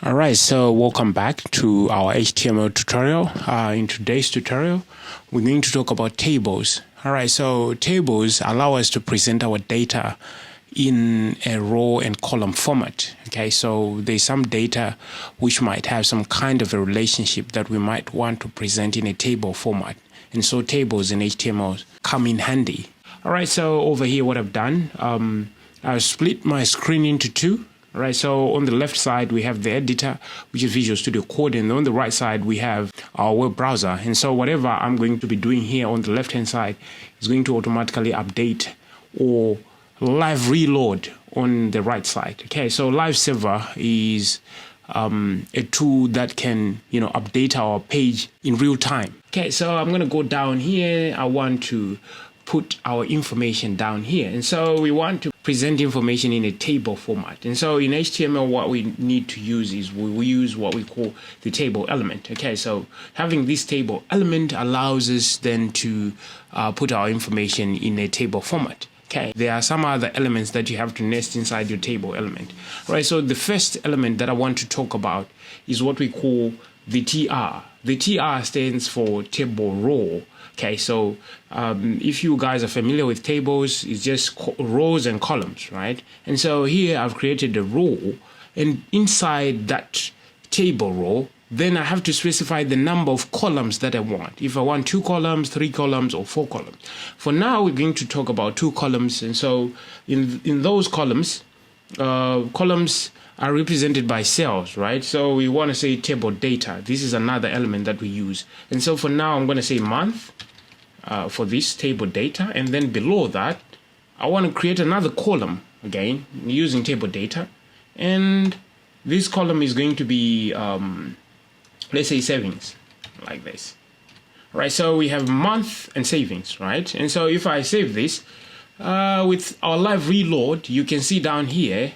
Alright, so welcome back to our HTML tutorial. In today's tutorial, we're going to talk about tables. Alright, so tables allow us to present our data in a row and column format. Okay, so there's some data which might have some kind of a relationship that we might want to present in a table format. And so tables in HTML come in handy. Alright, so over here what I've done, I've split my screen into two. Right, so on the left side we have the editor, which is Visual Studio Code, and on the right side we have our web browser. And so whatever I'm going to be doing here on the left hand side is going to automatically update or live reload on the right side. Okay, so Live Server is a tool that can update our page in real time. Okay, so I'm going to go down here. I want to put our information down here, and so we want to present information in a table format. And so in HTML what we need to use is we use what we call the table element. Okay, so having this table element allows us then to put our information in a table format. Okay, there are some other elements that you have to nest inside your table element. All right, so the first element that I want to talk about is what we call the TR. The TR stands for table row. Okay, so if you guys are familiar with tables, it's just rows and columns, right? And so here I've created a row, and inside that table row, then I have to specify the number of columns that I want. If I want 2 columns, 3 columns, or 4 columns. For now, we're going to talk about 2 columns. And so in those columns, columns are represented by cells, right? So we want to say table data. This is another element that we use. And so for now, I'm going to say month for this table data. And then below that, I want to create another column, again, using table data. And this column is going to be, let's say, savings, like this. Right, so we have month and savings, right? And so if I save this, with our live reload, you can see down here,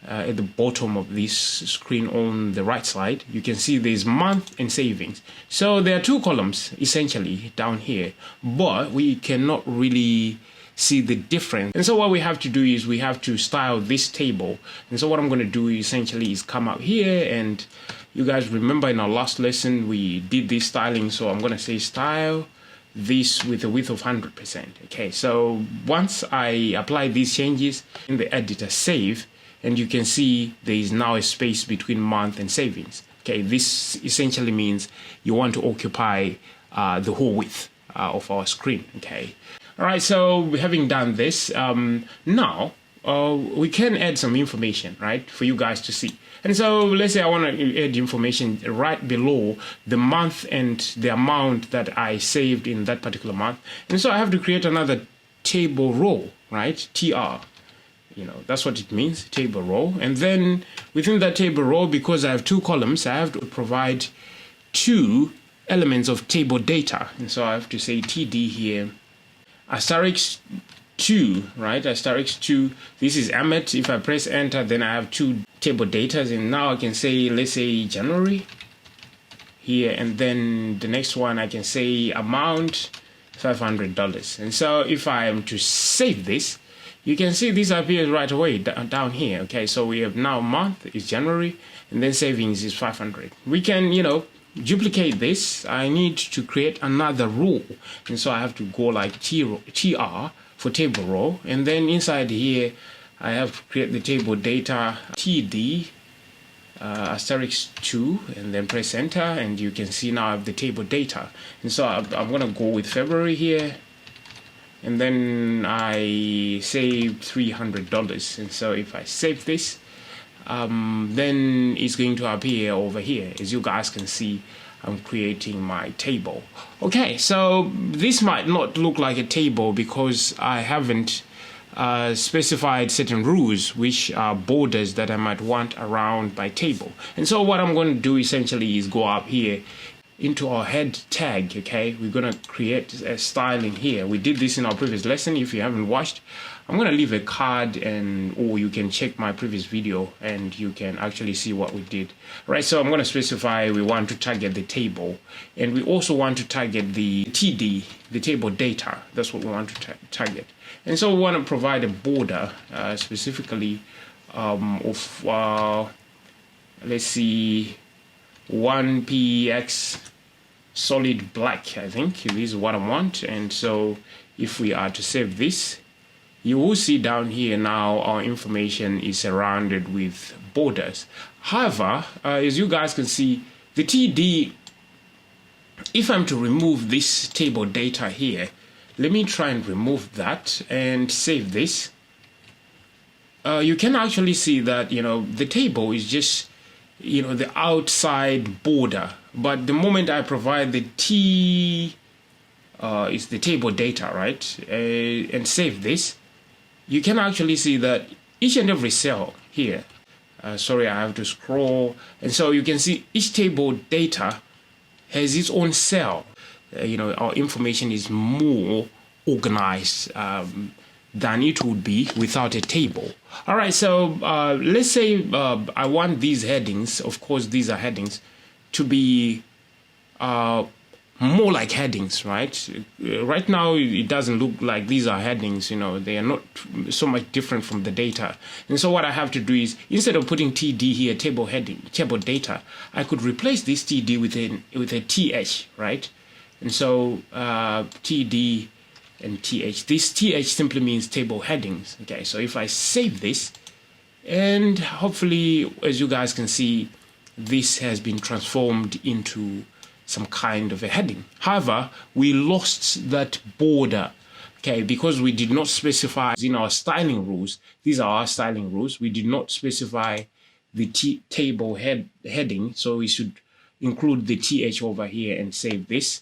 at the bottom of this screen on the right side, you can see there's month and savings. So there are 2 columns essentially down here, but we cannot really see the difference. And so what we have to do is we have to style this table. And so what I'm going to do essentially is come out here, and you guys remember in our last lesson we did this styling. So I'm going to say style this with a width of 100%. Okay, so once I apply these changes in the editor, save, and you can see there is now a space between month and savings. Okay, this essentially means you want to occupy the whole width of our screen. Okay, all right, so having done this, now we can add some information, right, for you guys to see. And so let's say I want to add information right below the month and the amount that I saved in that particular month. And so I have to create another table row, right? TR. That's what it means, table row. And then within that table row, because I have 2 columns, I have to provide 2 elements of table data. And so I have to say TD here, asterisk 2, right? Asterisk 2. This is Ahmed. If I press enter, then I have 2 table data. And now I can say, let's say January here. And then the next one, I can say amount $500. And so if I am to save this, you can see this appears right away down here. Okay, so we have now month is January, and then savings is 500. We can, duplicate this. I need to create another row, and so I have to go like TR for table row, and then inside here I have to create the table data TD asterisk 2, and then press enter, and you can see now I have the table data. And so I'm gonna go with February here. And then I saved $300. And so if I save this, then it's going to appear over here. As you guys can see, I'm creating my table. Okay, so this might not look like a table because I haven't specified certain rules, which are borders that I might want around my table. And so what I'm going to do essentially is go up here into our head tag. Okay, we're going to create a styling here. We did this in our previous lesson. If you haven't watched, I'm going to leave a card, or you can check my previous video and you can actually see what we did. Right, so I'm going to specify we want to target the table, and we also want to target the TD, the table data. That's what we want to target. And so we want to provide a border specifically of let's see, 1px solid black. I think this is what I want. And so if we are to save this, you will see down here now our information is surrounded with borders. However, as you guys can see, the TD, if I'm to remove this table data here, let me try and remove that and save this. You can actually see that, the table is just, the outside border. But the moment I provide the T, is the table data, right? And save this, you can actually see that each and every cell here, sorry, I have to scroll. And so you can see each table data has its own cell. Our information is more organized than it would be without a table. All right, so let's say I want these headings, of course these are headings, to be more like headings, right? Right now it doesn't look like these are headings, they are not so much different from the data. And so what I have to do is, instead of putting TD here, table data, I could replace this TD with a TH, right? And so TD and TH. This TH simply means table headings. Okay, so if I save this, and hopefully, as you guys can see, this has been transformed into some kind of a heading. However, we lost that border, okay, because we did not specify in our styling rules. These are our styling rules. We did not specify the table heading, so we should include the TH over here and save this.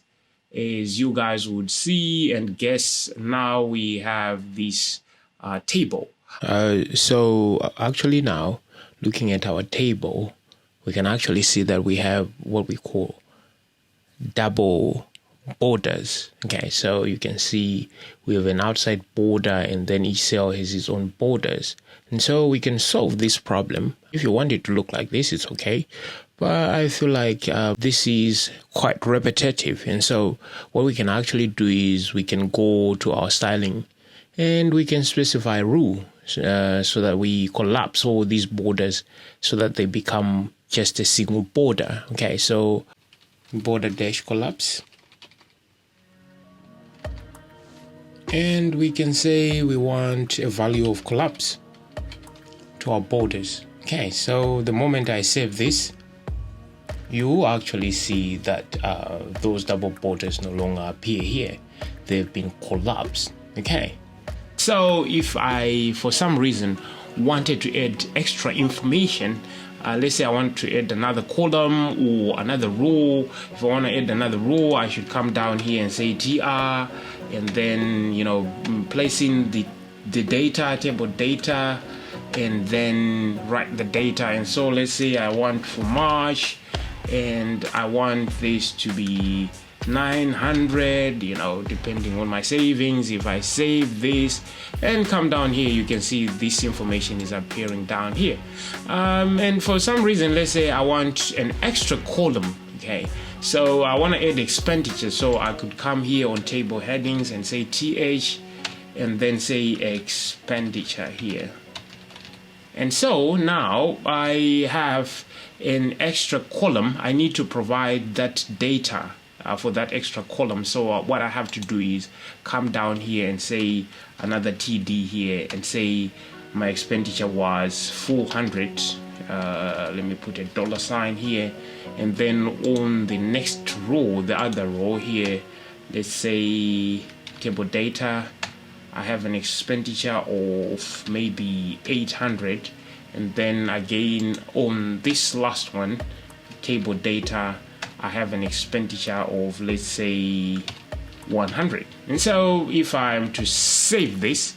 As you guys would see and guess, now we have this table. So actually now, looking at our table, we can actually see that we have what we call double borders. Okay, so you can see we have an outside border and then each cell has its own borders. And so we can solve this problem. If you want it to look like this, it's okay. But I feel like this is quite repetitive. And so what we can actually do is we can go to our styling and we can specify a rule so that we collapse all these borders so that they become just a single border. Okay, so border dash collapse. And we can say we want a value of collapse to our borders. Okay, so the moment I save this, you actually see that those double borders no longer appear here. They've been collapsed. Okay, so if I, for some reason, wanted to add extra information, let's say I want to add another column or another row. If I want to add another row, I should come down here and say TR, and then placing the data, table data, and then write the data. And so let's say I want for March, and I want this to be 900, depending on my savings. If I save this and come down here, you can see this information is appearing down here. And for some reason, let's say I want an extra column. Okay, so I want to add expenditure, so I could come here on table headings and say TH and then say expenditure here. And so now I have an extra column. I need to provide that data for that extra column. So what I have to do is come down here and say another TD here and say my expenditure was 400. Let me put a $sign here, and then on the next row, the other row here, let's say table data, I have an expenditure of maybe 800, and then again on this last one, table data, I have an expenditure of, let's say, 100. And so if I'm to save this,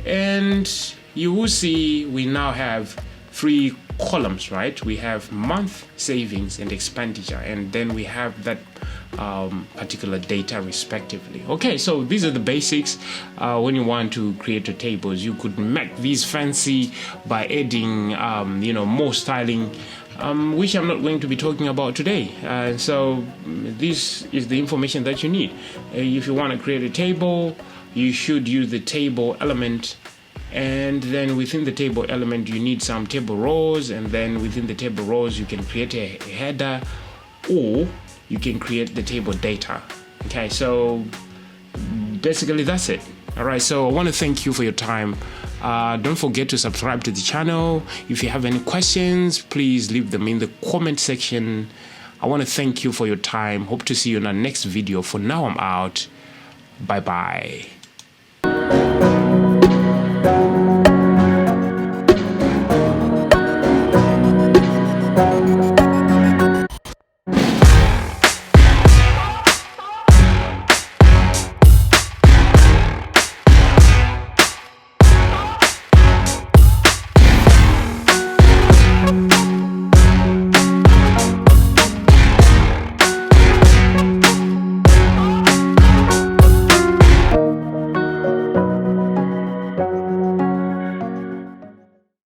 and you will see we now have 3 columns, right? We have month, savings, and expenditure, and then we have that particular data respectively. Okay, so these are the basics. When you want to create a tables, you could make these fancy by adding more styling, which I'm not going to be talking about today. So this is the information that you need. If you want to create a table, you should use the table element And then within the table element, you need some table rows, and then within the table rows, you can create a header, or you can create the table data. Okay, so basically that's it. All right, so I want to thank you for your time. Don't forget to subscribe to the channel. If you have any questions, please leave them in the comment section. I want to thank you for your time. Hope to see you in our next video. For now, I'm out. Bye-bye.